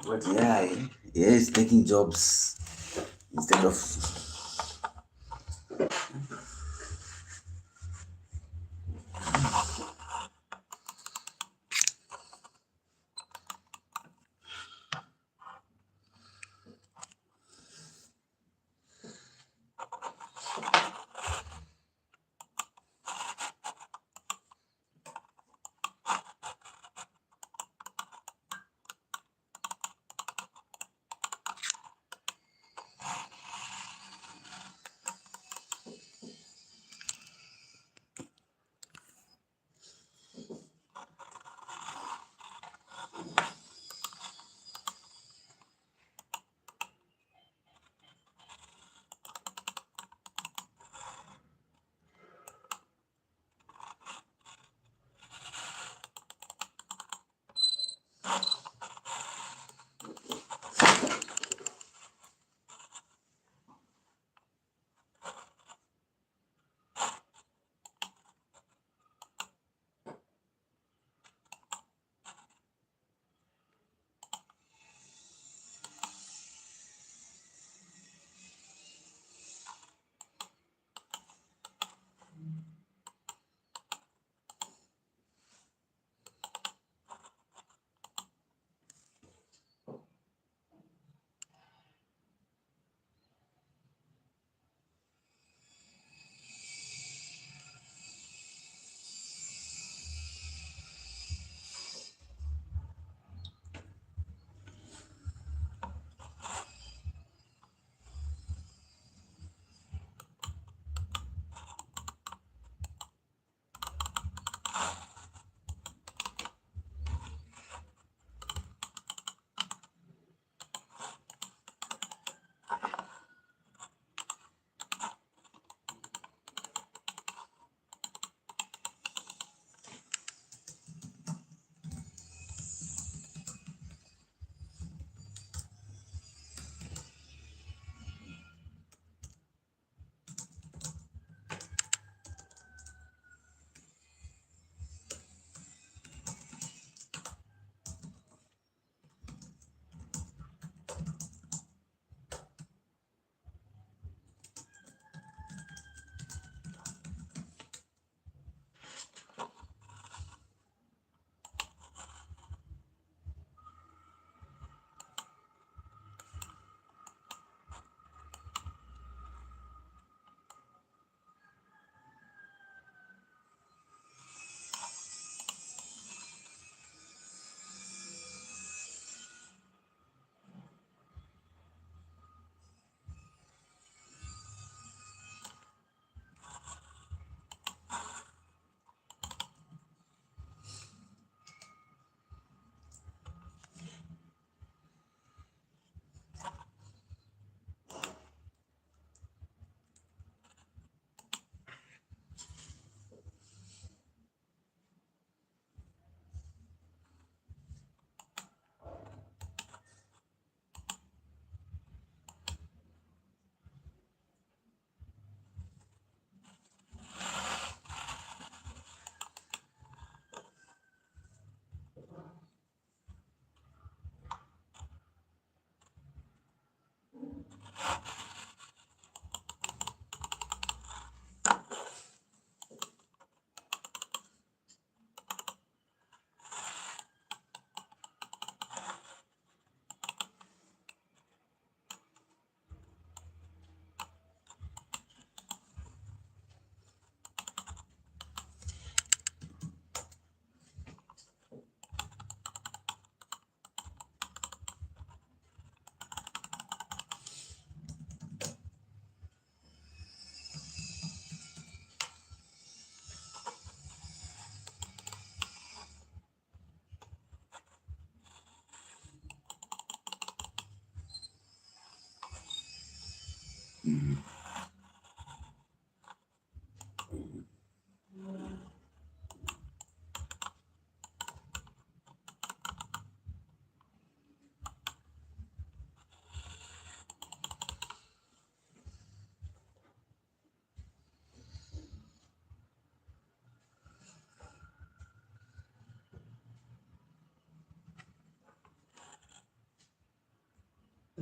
But yeah, AI is taking jobs instead of.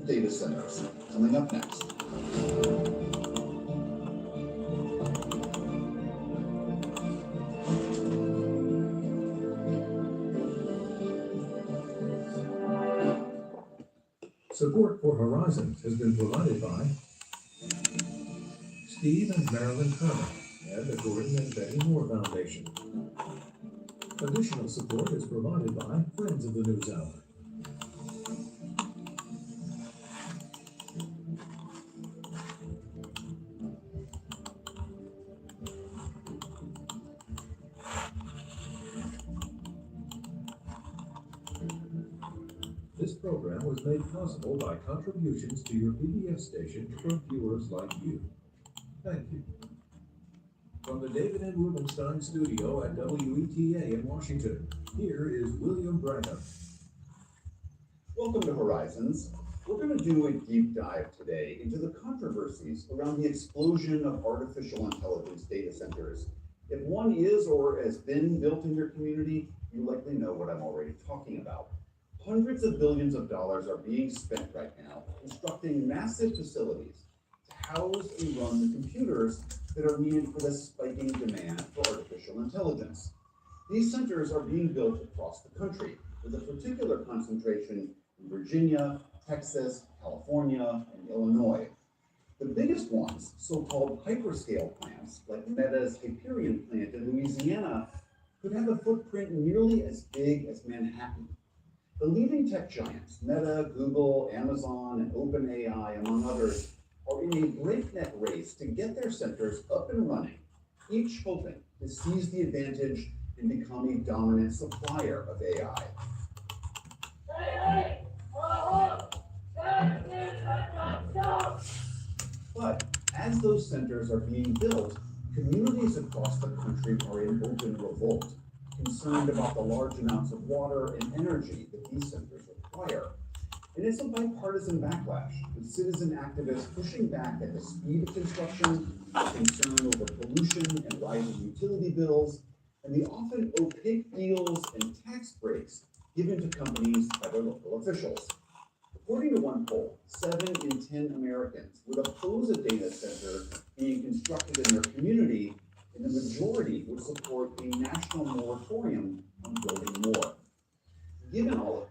data centers, coming up next. Support for Horizons has been provided by Steve and Marilyn Kerner and the Gordon and Betty Moore Foundation. Additional support is provided by Friends of the News Hour. This program was made possible by contributions to your PBS station from viewers like you. Thank you. From the David and Rubenstein studio at WETA in Washington, here is William Branham. Welcome to Horizons. We're going to do a deep dive today into the controversies around the explosion of artificial intelligence data centers. If one is or has been built in your community, you likely know what I'm already talking about. Hundreds of billions of dollars are being spent right now constructing massive facilities to house and run the computers that are needed for the spiking demand for artificial intelligence. These centers are being built across the country, with a particular concentration in Virginia, Texas, California, and Illinois. The biggest ones, so-called hyperscale plants, like Meta's Hyperion plant in Louisiana, could have a footprint nearly as big as Manhattan. The leading tech giants, Meta, Google, Amazon, and OpenAI, among others, are in a breakneck race to get their centers up and running, each hoping to seize the advantage and become a dominant supplier of AI. But as those centers are being built, communities across the country are in open revolt, concerned about the large amounts of water and energy that these centers require. And it's a bipartisan backlash, with citizen activists pushing back at the speed of construction, concern over pollution and rising utility bills, and the often opaque deals and tax breaks given to companies by their local officials. According to one poll, 7 in 10 Americans would oppose a data center being constructed in their community, and the majority would support a national moratorium on building more. Given all of it,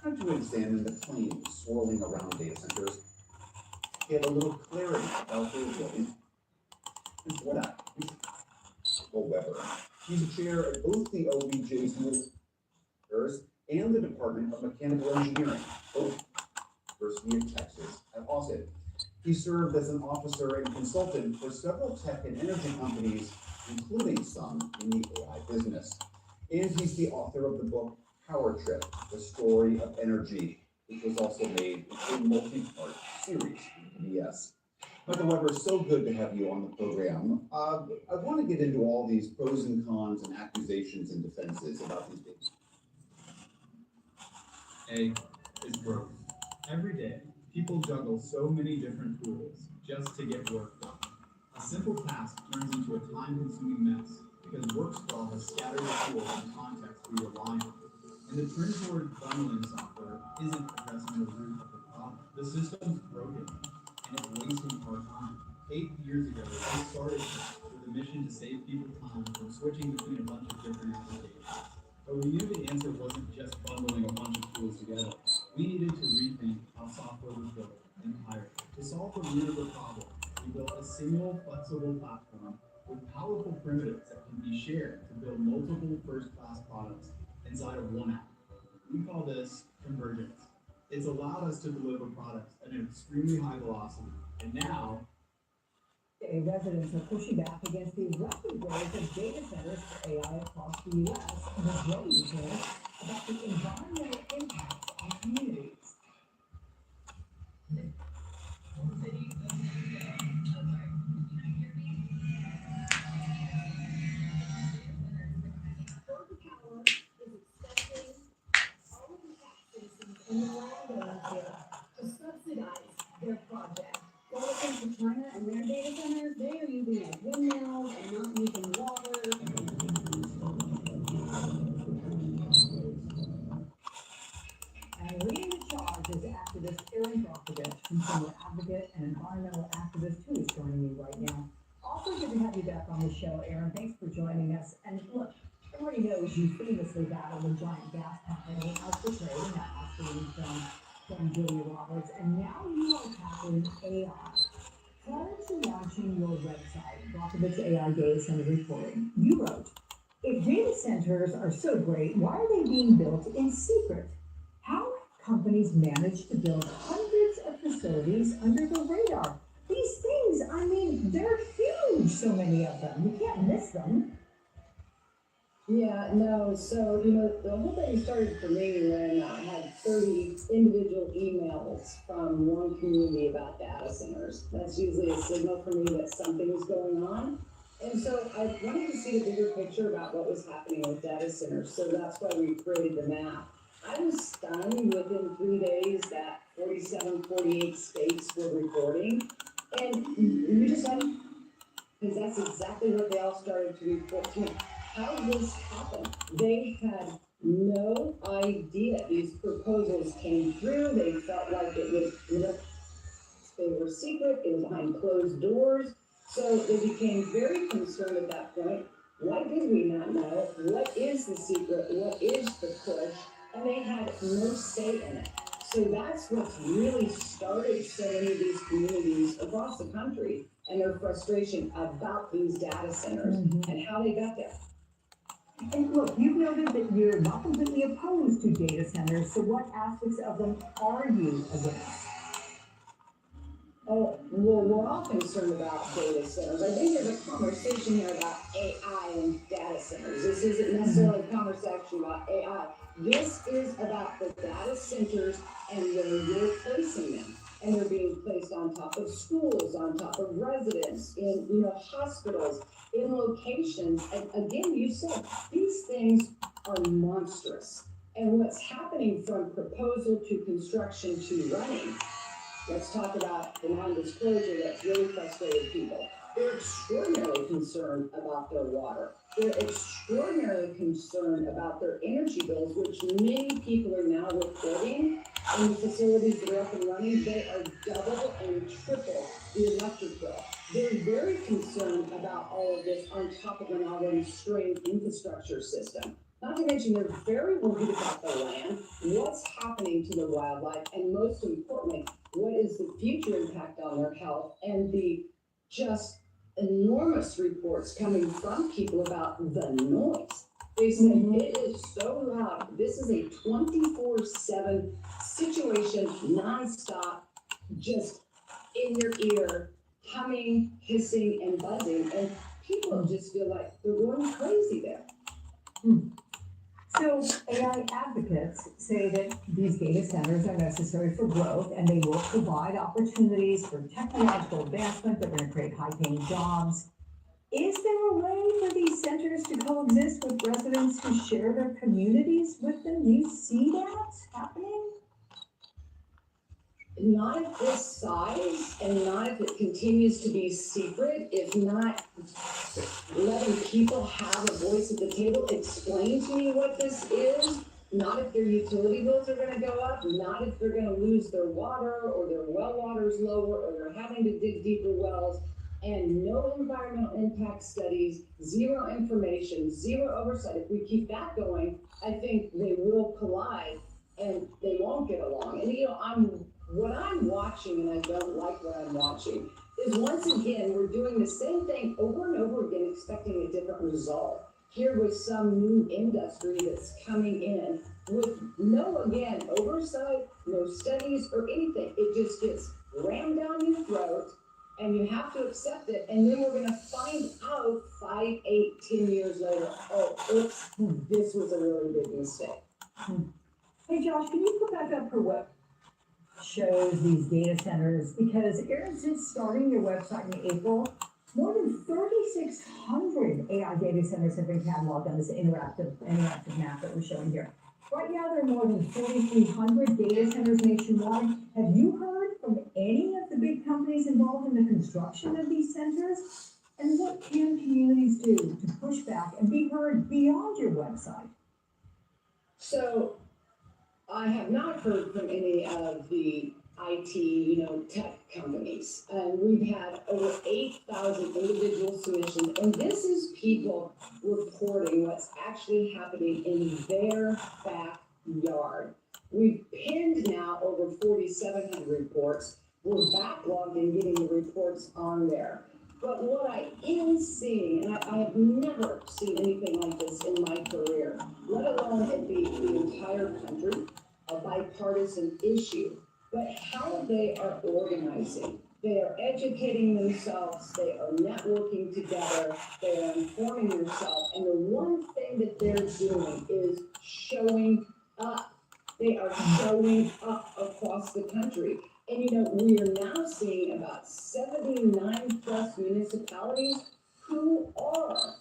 time to examine the claims swirling around data centers, get a little clarity about their building. And for that, Michael Weber. He's a chair at both the OBJ School and the Department of Mechanical Engineering, both University of Texas at Austin. He served as an officer and consultant for several tech and energy companies, including some in the AI business. And he's the author of the book Power Trip, The Story of Energy, which was also made into a multi-part series on PBS. Michael Weber, so good to have you on the program. I want to get into all these pros and cons and accusations and defenses about these things. A is broken. Every day, people juggle so many different tools just to get work done. A simple task turns into a time-consuming mess because work sprawl has scattered the tools and context we rely on. And the trend toward bundling software isn't addressing the root of the problem. The system's broken, and it's wasting our time. 8 years ago, we started with a mission to save people time from switching between a bunch of different applications. But we knew the answer wasn't just bundling a bunch of tools together. We needed to rethink how software was built entirely. To solve the root of the problem, we built a single, flexible platform with powerful primitives that can be shared to build multiple first-class products inside of one app. We call this convergence. It's allowed us to deliver products at an extremely high velocity. And now, residents are pushing back against the rapid growth of data centers for AI across the U.S. The growing concern about the environmental impacts on communities. Florida Power is expecting all of the tax citizens and the landowners here to subsidize their project. Well, it comes to China and their data centers, they are using like windmills and not using water. And we consumer advocate and environmental activist who is joining me right now. Also good to have you back on the show, Aaron. Thanks for joining us. And look, everybody knows you famously battled a giant gas company out for trade, and that must be from Julia Roberts. And now you are tackling AI. Prior to launching your website, Brockovich AI Data Center Reporting, you wrote, if data centers are so great, why are they being built in secret? How have companies managed to build hundreds of facilities under the radar? These things, I mean, they're huge, so many of them. You can't miss them. Yeah, no, so, the whole thing started for me when I had 30 individual emails from one community about data centers. That's usually a signal for me that something is going on. And so I wanted to see the bigger picture about what was happening with data centers, so that's why we created the map. I was stunned within 3 days that 47, 48 states were reporting. And you just like, because that's exactly what they all started to report to me. How did this happen? They had no idea. These proposals came through. They felt like it was, they were secret. It was behind closed doors. So they became very concerned at that point. What did we not know? What is the secret? What is the push? And they had no say in it. So that's what's really started so many of these communities across the country and their frustration about these data centers and how they got there. And look, you've noted that you're not completely opposed to data centers, so what aspects of them are you against? Oh, well, we're all concerned about data centers. I think there's a conversation here about AI and data centers. This isn't necessarily a conversation about AI. This is about the data centers and where you're placing them. And they're being placed on top of schools, on top of residents, in hospitals, in locations. And again, you said these things are monstrous. And what's happening from proposal to construction to running. Let's talk about the non-disclosure that's really frustrated people. They're extraordinarily concerned about their water. They're extraordinarily concerned about their energy bills, which many people are now reporting in the facilities that are up and running. They are double and triple the electric bill. They're very concerned about all of this on top of an already strained infrastructure system. Not to mention, they're very worried about the land, what's happening to the wildlife, and most importantly, what is the future impact on their health, and the just enormous reports coming from people about the noise. They say it is so loud. This is a 24/7 situation, nonstop, just in your ear, humming, hissing, and buzzing, and people just feel like they're going crazy there. So AI advocates say that these data centers are necessary for growth and they will provide opportunities for technological advancement. They're going to create high-paying jobs. Is there a way for these centers to coexist with residents who share their communities with them? Do you see that happening? Not at this size, and not if it continues to be secret, if not letting people have a voice at the table. Explain to me what this is, not if their utility bills are gonna go up, not if they're gonna lose their water, or their well water's lower, or they're having to dig deeper wells, and no environmental impact studies, zero information, zero oversight. If we keep that going, I think they will collide, and they won't get along. And what I'm watching, and I don't like what I'm watching, is once again, we're doing the same thing over and over again, expecting a different result. Here with some new industry that's coming in with no, again, oversight, no studies or anything. It just gets rammed down your throat and you have to accept it. And then we're gonna find out 5, 8, 10 years later, oh, oops, this was a really big mistake. Hey Josh, can you put back up for what shows these data centers? Because Aaron's just starting your website in April. More than 3,600 AI data centers have been cataloged on this interactive map that we're showing here. Right now, there are more than 4,300 data centers nationwide. Have you heard from any of the big companies involved in the construction of these centers? And what can communities do to push back and be heard beyond your website? So I have not heard from any of the IT, tech companies. And we've had over 8,000 individual submissions, and this is people reporting what's actually happening in their backyard. We've pinned now over 4,700 reports. We're backlogged in getting the reports on there. But what I am seeing, and I have never seen anything like this in my career, let alone it be the entire country, a bipartisan issue, but how they are organizing. They are educating themselves, they are networking together, they are informing themselves, and the one thing that they're doing is showing up. They are showing up across the country. And we are now seeing about 79 plus municipalities who are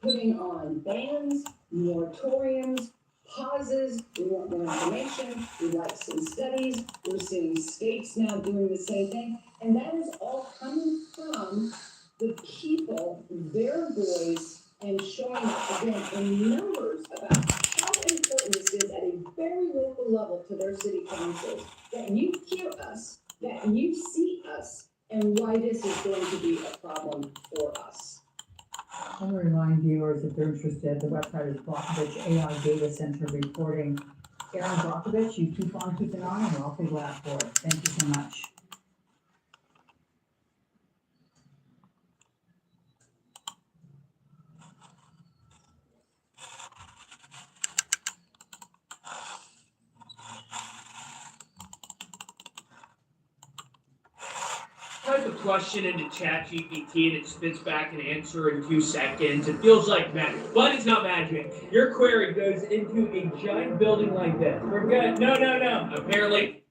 putting on bans, moratoriums, pauses. We want more information. We'd like some studies. We're seeing states now doing the same thing. And that is all coming from the people, their voice, and showing up again in numbers about how important this is at a very local level to their city councils. That you hear us, that you see us, and why this is going to be a problem for us. I want to remind viewers, if they're interested, the website is Brockovich AI Data Center Reporting. Aaron Brockovich, you keep on keeping on, and we're awfully glad for it. Thank you so much. Type a question into ChatGPT and it spits back an answer in 2 seconds. It feels like magic, but it's not magic. Your query goes into a giant building like this. We're good. No. Apparently,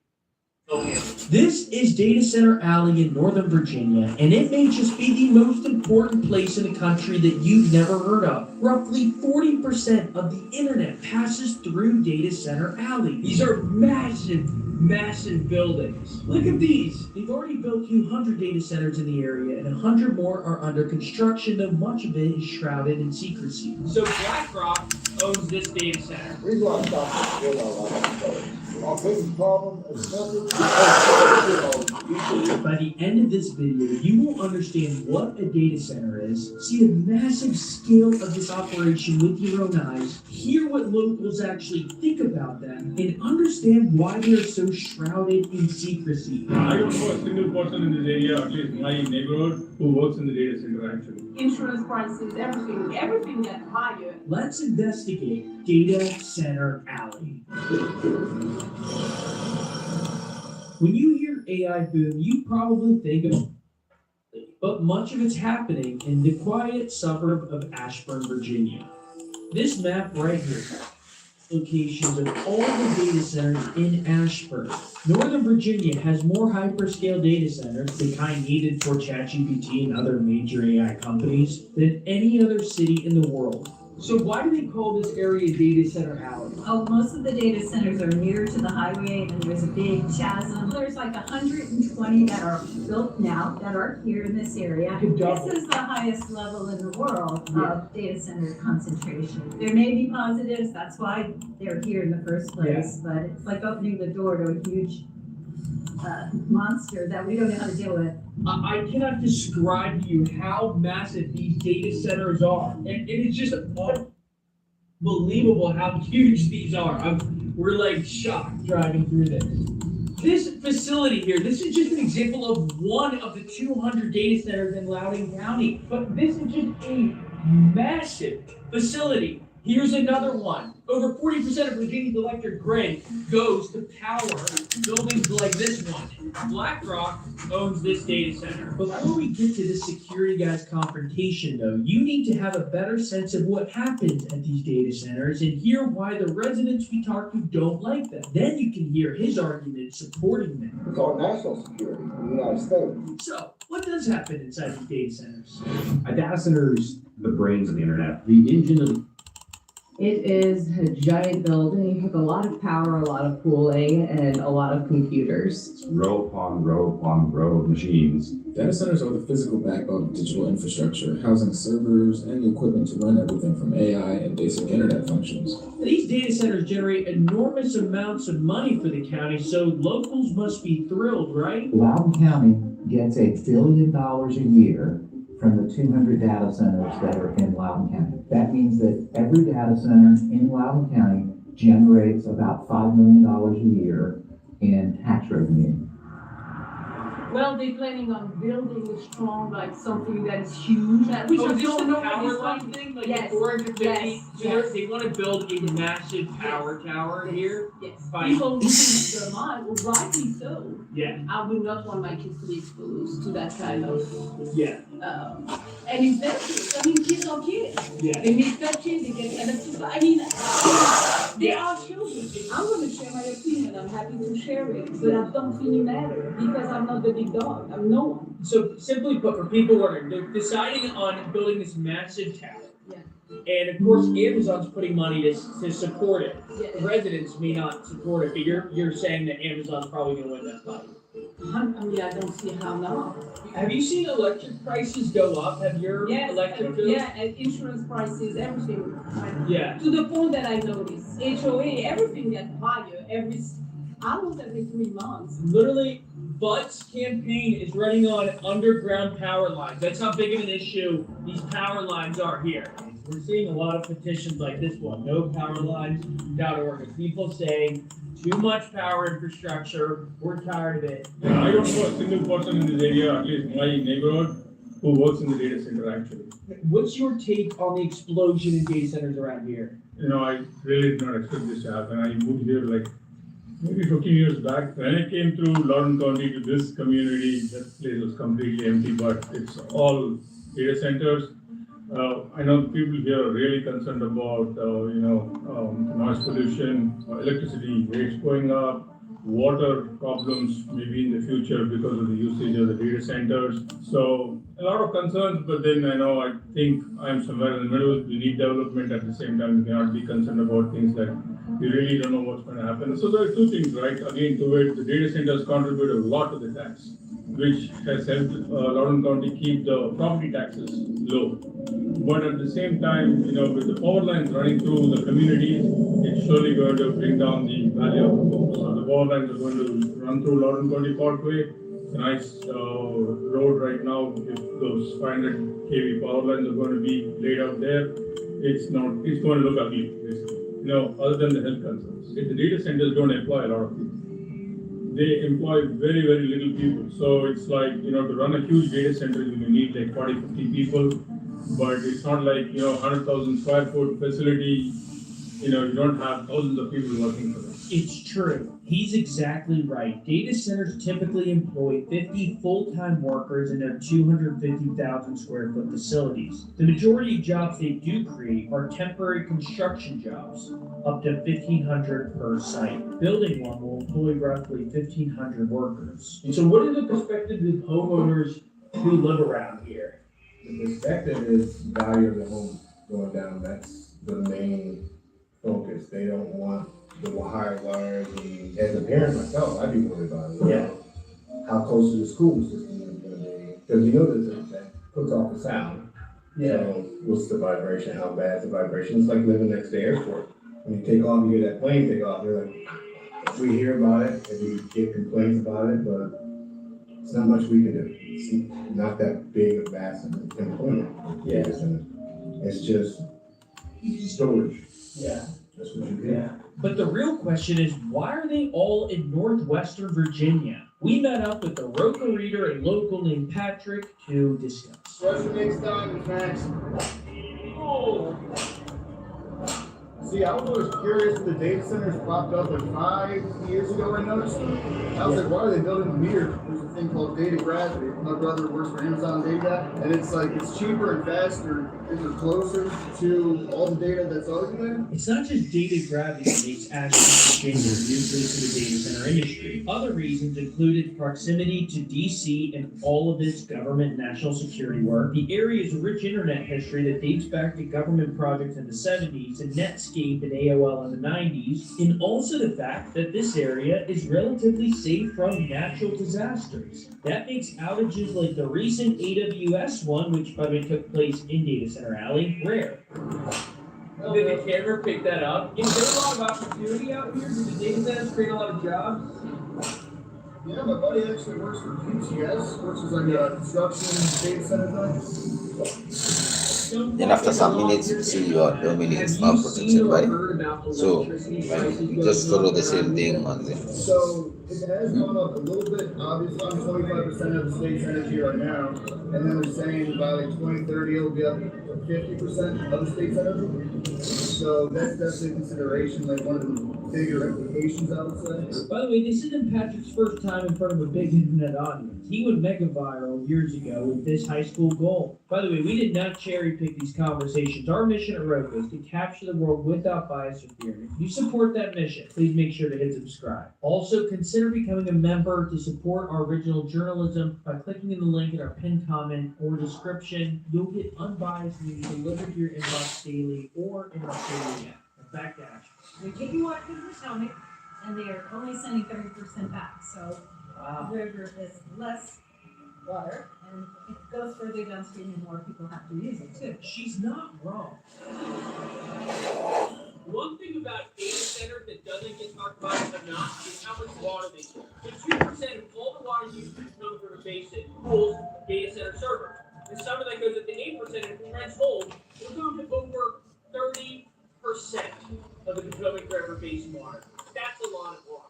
okay. This is Data Center Alley in Northern Virginia, and it may just be the most important place in the country that you've never heard of. Roughly 40% of the internet passes through Data Center Alley. These are massive buildings. Look at these. They've already built 200 data centers in the area, and 100 more are under construction, though much of it is shrouded in secrecy. So BlackRock owns this data center. Reason why I stopped at our biggest problem is nothing. By the end of this video, you will understand what a data center is, see the massive scale of this operation with your own eyes, hear what locals actually think about them, and understand why they are so shrouded in secrecy. I don't know a single person in this area, at least my neighborhood, who works in the data center actually. Insurance prices, everything that higher. Let's investigate Data Center Alley. When you hear AI boom, you probably think of, but much of it's happening in the quiet suburb of Ashburn, Virginia. This map right here, locations of all the data centers in Ashburn. Northern Virginia has more hyperscale data centers, the kind needed for ChatGPT and other major AI companies, than any other city in the world. So why do they call this area Data Center Alley? Oh, most of the data centers are near to the highway and there's a big chasm. There's like 120 that are built now that are here in this area. This is the highest level in the world of data center concentration. There may be positives, that's why they're here in the first place, but it's like opening the door to a huge monster that we don't know how to deal with. I cannot describe to you how massive these data centers are. And it is just unbelievable how huge these are. We're like shocked driving through this. This facility here, this is just an example of one of the 200 data centers in Loudoun County. But this is just a massive facility. Here's another one. Over 40% of Virginia's electric grid goes to power buildings like this one. BlackRock owns this data center. Before we get to the security guys confrontation though, you need to have a better sense of what happens at these data centers and hear why the residents we talk to don't like them. Then you can hear his argument supporting them. It's our national security in the United States. So, what does happen inside these data centers? A data center is the brains of the internet, the engine of It is a giant building with a lot of power, a lot of cooling, and a lot of computers. Row upon row upon row of machines. Data centers are the physical backbone of digital infrastructure, housing servers and the equipment to run everything from AI and basic internet functions. These data centers generate enormous amounts of money for the county, so locals must be thrilled, right? Loudoun County gets $1 billion a year from the 200 data centers that are in Loudoun County. That means that every data center in Loudoun County generates about $5 million a year in tax revenue. Well, they're planning on building a strong, like something that is huge. That we Oh, just this don't the know what power it's line like. thing, like Yes, 450. yes, So yes. they want to build a massive power tower here. Yes, By- people looking at their mind, rightly so. Yeah, I would not want my kids to be exposed to that kind of, yeah, and it's dangerous. I mean, kids are kids. yeah. They make touching, they get kind of, I mean, they are children. I'm gonna share my opinion, I'm happy to share it, but I don't think it matters, because I'm not the big dog, I'm no one. So simply put, for people who are they're deciding on building this massive tower. Yeah. And of course, Amazon's putting money to support it. Yeah. The residents may not support it, but you're saying that Amazon's probably gonna win that fight. I mean, I don't see how not. Have you seen electric prices go up? Have your Yes, electric bills? yeah, and insurance prices, everything. Yeah. To the point that I noticed, HOA, everything gets higher almost every 3 months. Literally, Butt's campaign is running on underground power lines. That's how big of an issue these power lines are here. We're seeing a lot of petitions like this one, nopowerlines.org. People saying too much power infrastructure, we're tired of it. I don't know a single person in this area, at least my neighborhood, who works in the data center actually. What's your take on the explosion in data centers around here? You know, I really did not expect this to happen. I moved here like maybe 15 years back. When I came through Loudoun County to this community, that place was completely empty, but it's all data centers. I know people here are really concerned about, noise pollution, electricity rates going up, water problems maybe in the future because of the usage of the data centers. So a lot of concerns, but then I think I'm somewhere in the middle. We need development at the same time. We cannot be concerned about things that we really don't know what's going to happen. So there are two things, right? Again, to it, the data centers contribute a lot to the tax, which has helped Loudoun County keep the property taxes low. But at the same time, with the power lines running through the communities, it's surely going to bring down the value of the homes. So the power lines are going to run through Loudoun County Parkway. It's a nice road right now. If those 500 kV power lines are going to be laid out there, it's going to look ugly, basically. Other than the health concerns. If the data centers don't employ a lot of people. They employ very, very little people. So it's like, to run a huge data center, you may need like 40, 50 people. But it's not like, 100,000 square foot facility, you don't have thousands of people working for them. It's true. He's exactly right. Data centers typically employ 50 full-time workers in their 250,000 square foot facilities. The majority of jobs they do create are temporary construction jobs, up to 1,500 per site. Building one will employ roughly 1,500 workers. And so what are the perspectives of homeowners who live around here? The perspective is value of the home going down. That's the main focus. They don't want the high wires. And as a parent myself, I'd be worried about it. Yeah. How close to the school system is going to be. Because that puts off the sound. Yeah. So what's the vibration? How bad is the vibration? It's like living next to the airport. When you take off, you hear that plane take off. You're like, we hear about it and we get complaints about it, but it's not much we can do. It's not that big of vast employment. Yeah. It's just storage. Yeah. That's what you get. But the real question is, why are they all in northwestern Virginia? We met up with the Roca reader and local named Patrick to discuss. What's the next time, Max? Oh. See See, I was always curious when the data centers popped up like 5 years ago. I noticed them. I was like, why are they building them here? There's a thing called data gravity. My brother works for Amazon Data, and it's like it's cheaper and faster if you're closer to all the data that's already there. It's not just data gravity that makes Ashburn, Virginia a new place for the data center industry. Other reasons included proximity to DC and all of its government national security work, the area's rich internet history that dates back to government projects in the 70s and Netscape and AOL in the 90s, and also the fact that this area is relatively safe from natural disasters. That makes outages like the recent AWS one, which by the way took place in Data Center Alley, rare. Did the camera pick that up? Is there a lot of opportunity out here? Do the data centers create a lot of jobs? Yeah, my buddy actually works for QTS, which is like a construction data center thing. Then after some minutes, you see your domain is not protected, right? So when you just follow the same thing on the. So it has gone up a little bit. Obviously, I'm 25% of the state's energy right now, and then they're saying by like 2030 it'll be up to 50% of the state's energy. So that's definitely a consideration, like one of the bigger implications, I would say. By the way, this isn't Patrick's first time in front of a big internet audience. He went mega viral years ago with this high school goal. By the way, we did not cherry pick these conversations. Our mission at Roku is to capture the world without bias or fear. If you support that mission, please make sure to hit subscribe. Also, consider becoming a member to support our original journalism by clicking in the link in our pinned comment or description. You'll get unbiased news delivered to your inbox daily or in our daily app. In fact, Ash. They're taking water to the Potomac, and they are only sending 30% back, so the river is less water, and it goes further downstream and more people have to use it too. She's not wrong. One thing about data centers that doesn't get talked about enough is how much water they use. So 2% of all the water used in the Potomac River Basin cools data center servers. And some of that goes up to 8%, and Trent's hold will go to over 30% of the Potomac River Basin water. That's a lot of water.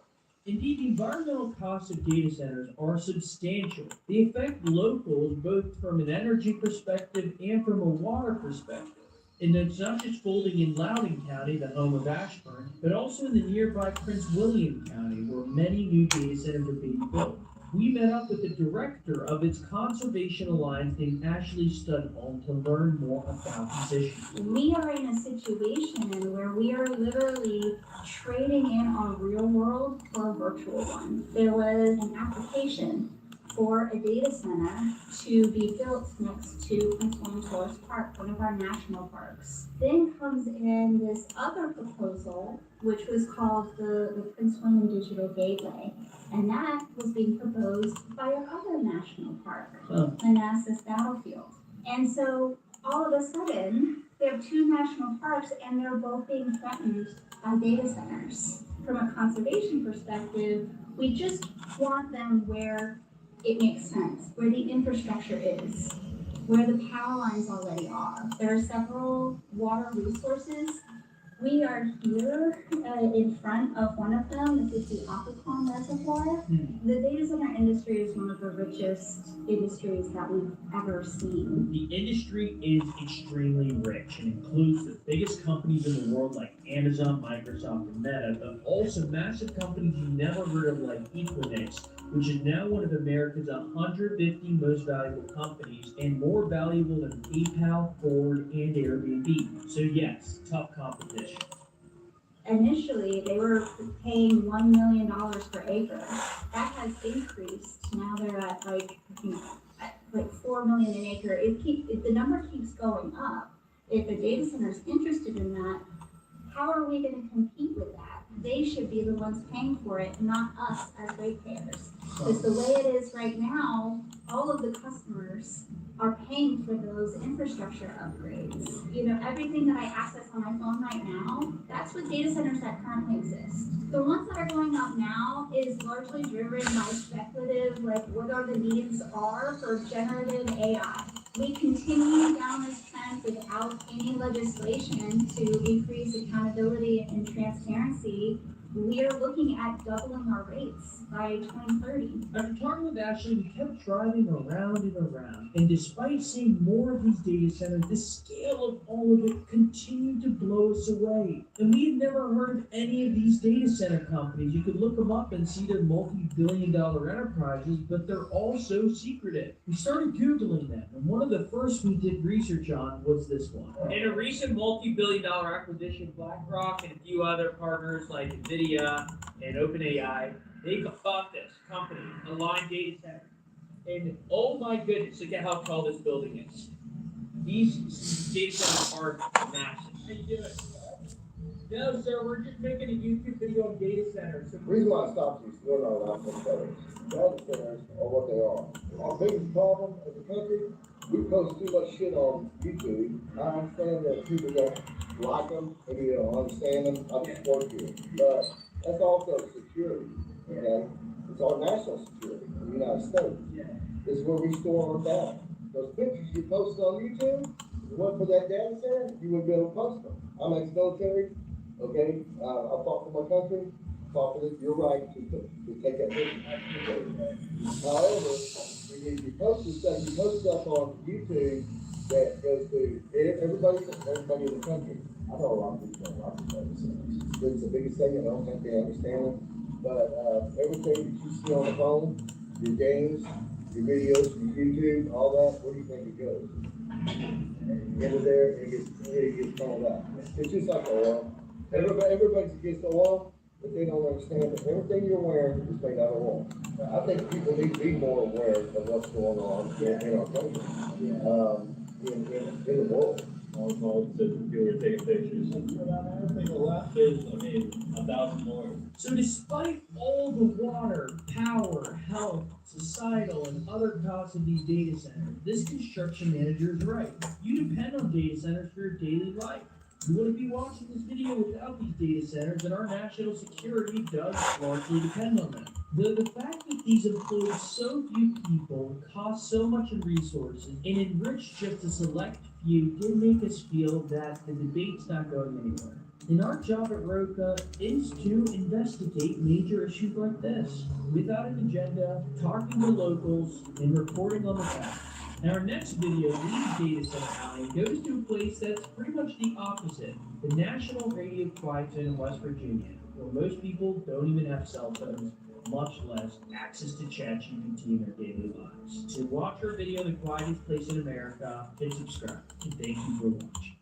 Indeed, the environmental costs of data centers are substantial. They affect locals both from an energy perspective and from a water perspective. And it's not just folding in Loudoun County, the home of Ashburn, but also in the nearby Prince William County, where many new data centers are being built. We met up with the director of its Conservation Alliance named Ashley Studholm to learn more about this issue. We are in a situation where we are literally trading in our real world for a virtual one. There was an application for a data center to be built next to Prince William Forest Park, one of our national parks. Then comes in this other proposal, which was called the Prince William Digital Gateway. And that was being proposed by our other national park, Manassas Battlefield. And so all of a sudden, there are two national parks and they're both being threatened by data centers. From a conservation perspective, we just want them where it makes sense, where the infrastructure is, where the power lines already are. There are several water resources. We are here in front of one of them. This is the Occoquan Reservoir. The data center industry is one of the richest industries that we've ever seen. The industry is extremely rich and includes the biggest companies in the world like Amazon, Microsoft, and Meta, but also massive companies you never heard of like Equinix, which is now one of America's 150 most valuable companies and more valuable than PayPal, Ford, and Airbnb. So yes, tough competition. Initially, they were paying $1 million per acre. That has increased. Now they're at like 4 million an acre. If the number keeps going up, if a data center is interested in that, how are we going to compete with that? They should be the ones paying for it, not us as ratepayers. Because the way it is right now, all of the customers are paying for those infrastructure upgrades. You know, everything that I access on my phone right now, that's with data centers that currently exist. The ones that are going up now is largely driven by speculative, like what are the needs are for generative AI. We continue down this trend without any legislation to increase accountability and transparency We're looking at doubling our rates by 2030. After talking with Ashley, we kept driving around and around, and despite seeing more of these data centers, the scale of all of it continued to blow us away. And we had never heard of any of these data center companies. You could look them up and see they're multi-billion-dollar enterprises, but they're all so secretive. We started Googling them, and one of the first we did research on was this one. In a recent multi-billion-dollar acquisition, BlackRock and a few other partners like NVIDIA and OpenAI, they bought this company, Align Data Center. And oh my goodness, look at how tall this building is. These data centers are massive. How you doing? No, sir, we're just making a YouTube video on data centers. The reason why I stopped you is you're not allowed to say data centers are what they are. Our biggest problem as a country, we post too much shit on YouTube. I understand that people don't like them, maybe they don't understand them, I just support you. But that's also security, okay? It's our national security in the United States. This is where we store our data. Those pictures you post on YouTube, if it wasn't for that data center, you wouldn't be able to post them. I'm ex-military, okay? I fought for my country, fought for your right to take that picture. Okay? However, if you post stuff on YouTube that goes to everybody in the country. I know a lot of people don't like the data centers. It's the biggest thing, I don't think they understand it. But everything that you see on the phone, your games, your videos, your YouTube, all that, where do you think it goes? Into there, it gets funneled out. It's just like oil. Everybody's against oil, but they don't understand that everything you're wearing is made out of oil. I think people need to be more aware of what's going on in our country, in the world. Also, people were taking pictures. I think the last is, 1,000 more. So despite all the water, power, health, societal, and other costs of these data centers, this construction manager is right. You depend on data centers for your daily life. You wouldn't be watching this video without these data centers, and our national security does largely depend on them. The fact that these employ so few people, cost so much in resources, and enrich just a select few did make us feel that the debate's not going anywhere. And our job at Roca is to investigate major issues like this, without an agenda, talking to locals, and reporting on the facts. And our next video leaves Data Center Alley and goes to a place that's pretty much the opposite, the National Radio Quiet Zone in West Virginia, where most people don't even have cell phones, much less access to ChatGPT in their daily lives. So watch our video, The Quietest Place in America, and subscribe. And thank you for watching.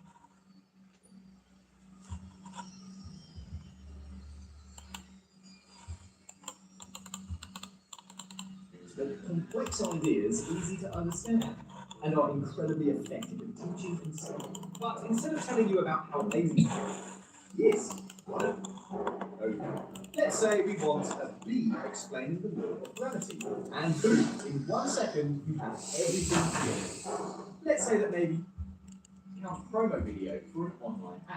Make complex ideas easy to understand and are incredibly effective at teaching and selling. But instead of telling you about how lazy you are, yes, okay. Let's say we want a bee explaining the law of gravity, and boom, in 1 second you have everything together. Let's say that maybe you have a promo video for an online app.